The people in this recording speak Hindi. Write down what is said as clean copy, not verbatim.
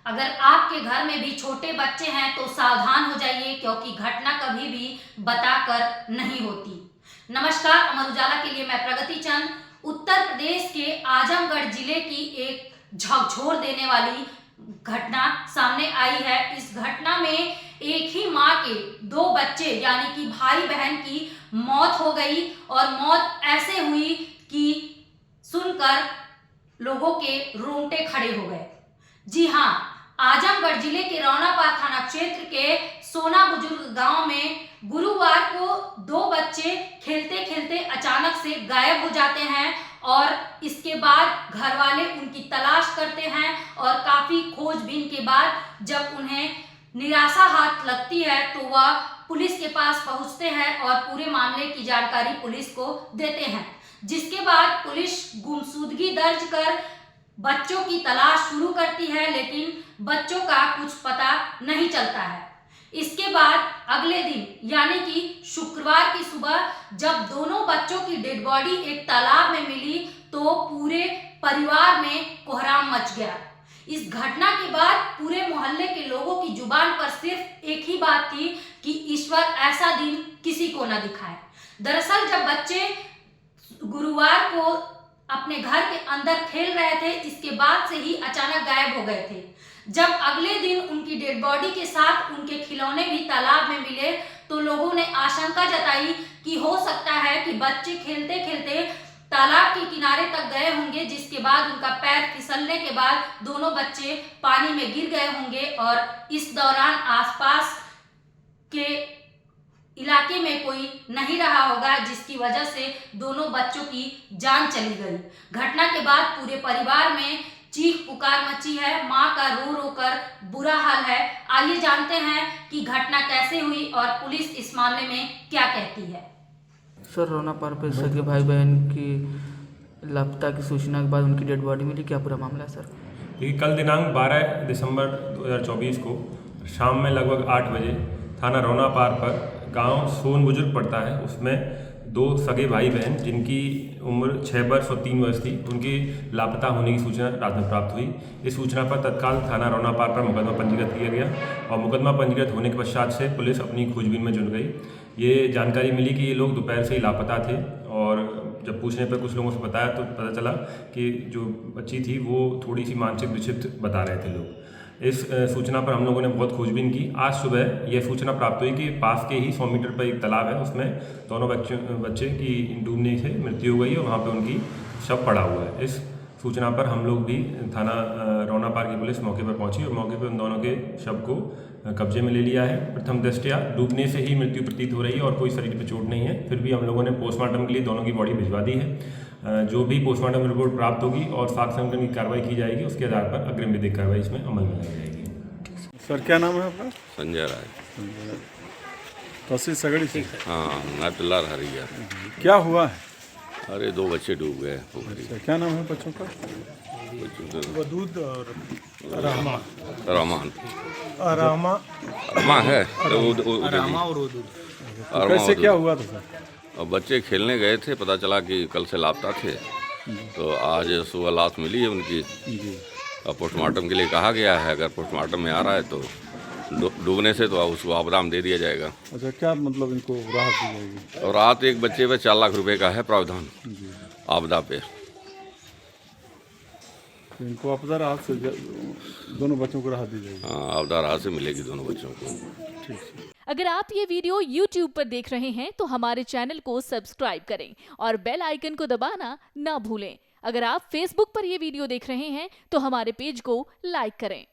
अगर आपके घर में भी छोटे बच्चे हैं तो सावधान हो जाइए, क्योंकि घटना कभी भी बताकर नहीं होती। नमस्कार, अमर उजाला के लिए मैं प्रगति चंद। उत्तर प्रदेश के आजमगढ़ जिले की एक झकझोर देने वाली घटना सामने आई है। इस घटना में एक ही मां के दो बच्चे यानी कि भाई बहन की मौत हो गई, और मौत ऐसे हुई कि सुनकर लोगों के रोंगटे खड़े हो गए। जी हाँ, आजमगढ़ जिले के रौनापार थाना क्षेत्र के सोना बुजुर्ग गांव में गुरुवार को दो बच्चे खेलते खेलते अचानक से गायब हो जाते हैं, और इसके बाद घर वाले उनकी तलाश करते हैं, और काफी खोजबीन के बाद जब उन्हें निराशा हाथ लगती है तो वह पुलिस के पास पहुंचते हैं और पूरे मामले की जानकारी पुलिस को देते हैं, जिसके बाद पुलिस गुमशुदगी दर्ज कर बच्चों की तलाश शुरू करती है, लेकिन बच्चों का कुछ पता नहीं चलता है। इसके बाद अगले दिन यानी कि शुक्रवार की सुबह जब दोनों बच्चों की डेड बॉडी एक तालाब में मिली तो पूरे परिवार में कोहराम मच गया। इस घटना के बाद पूरे मोहल्ले के लोगों की जुबान पर सिर्फ एक ही बात थी कि ईश्वर ऐसा दिन किसी को न दिखाए। दरअसल जब बच्चे गुरुवार को अपने घर के अंदर खेल रहे थे, इसके बाद से ही अचानक गायब हो गए थे। जब अगले दिन उनकी डेड बॉडी के साथ उनके खिलौने भी तालाब में मिले तो लोगों ने आशंका जताई कि हो सकता है कि बच्चे खेलते खेलते तालाब के किनारे तक गए होंगे, जिसके बाद उनका पैर फिसलने के बाद दोनों बच्चे पानी में गिर गए होंगे, और इस दौरान आसपास के इलाके में कोई नहीं रहा होगा, जिसकी वजह से दोनों बच्चों की जान चली गई। घटना के बाद पूरे परिवार में चीख पुकार मची है, मां का रो रो कर बुरा हाल है। आइए जानते हैं कि घटना कैसे हुई और पुलिस इस मामले में क्या कहती है। सर, रौनापार पे सगे भाई बहन की लापता की सूचना के बाद उनकी डेड बॉडी मिली, क्या पूरा मामला है सर? देखिए, कल दिनांक 12 दिसंबर 2024 को शाम में लगभग 8 बजे थाना रौनापार पर गांव सोन बुजुर्ग पड़ता है, उसमें दो सगे भाई बहन जिनकी उम्र 6 वर्ष और 3 वर्ष थी, उनकी लापता होने की सूचना रात में प्राप्त हुई। इस सूचना पर तत्काल थाना रौनापार पर मुकदमा पंजीकृत किया गया, और मुकदमा पंजीकृत होने के पश्चात से पुलिस अपनी खोजबीन में जुट गई। ये जानकारी मिली कि ये लोग दोपहर से ही लापता थे, और जब पूछने पर कुछ लोगों से बताया तो पता चला कि जो बच्ची थी वो थोड़ी सी मानसिक विक्षिप्त बता रहे थे लोग। इस सूचना पर हम लोगों ने बहुत खोजबीन की। आज सुबह यह सूचना प्राप्त हुई कि पास के ही 100 मीटर पर एक तालाब है, उसमें दोनों बच्चे की डूबने से मृत्यु हो गई, और वहाँ पे उनकी शव पड़ा हुआ है। इस सूचना पर हम लोग भी थाना रौनापार की पुलिस मौके पर पहुंची, और मौके पर उन दोनों के शव को कब्जे में ले लिया है। प्रथम दृष्टया डूबने से ही मृत्यु प्रतीत हो रही है, और कोई शरीर पर चोट नहीं है। फिर भी हम लोगों ने पोस्टमार्टम के लिए दोनों की बॉडी भिजवा दी है। जो भी पोस्टमार्टम रिपोर्ट प्राप्त होगी और साक्ष्य संकलन की कार्रवाई की जाएगी, उसके आधार पर अग्रिम विधिक कार्रवाई इसमें अमल में लाई जाएगी। सर, क्या नाम है आपका? संजय राय। तहसील सगड़ी से? हाँ, नाटलार हरिया। क्या हुआ है? अरे 2 बच्चे डूब गए पोखरी। क्या नाम है बच्चों का? वदूद और रहमा। रहमान रहमा है। रहमा और वदूद। कैसे क्या हुआ था सर? और बच्चे खेलने गए थे, पता चला कि कल से लापता थे, तो आज सुबह लाश मिली है उनकी। और पोस्टमार्टम के लिए कहा गया है, अगर पोस्टमार्टम में आ रहा है तो डूबने से तो उसको आपदाम दे दिया जाएगा। अच्छा, क्या मतलब इनको राहत दी जाएगी? और रात एक बच्चे पे 4 लाख रुपए का है प्रावधान आपदा पे। तो इनको आपदा राहत से दोनों बच्चों को राहत दी जाएगी? हाँ, आपदा राहत से मिलेगी दोनों बच्चों को। ठीक है। अगर आप ये वीडियो YouTube पर देख रहे हैं तो हमारे चैनल को सब्सक्राइब करें और बेल आइकन को दबाना ना भूलें। अगर आप Facebook पर ये वीडियो देख रहे हैं तो हमारे पेज को लाइक करें।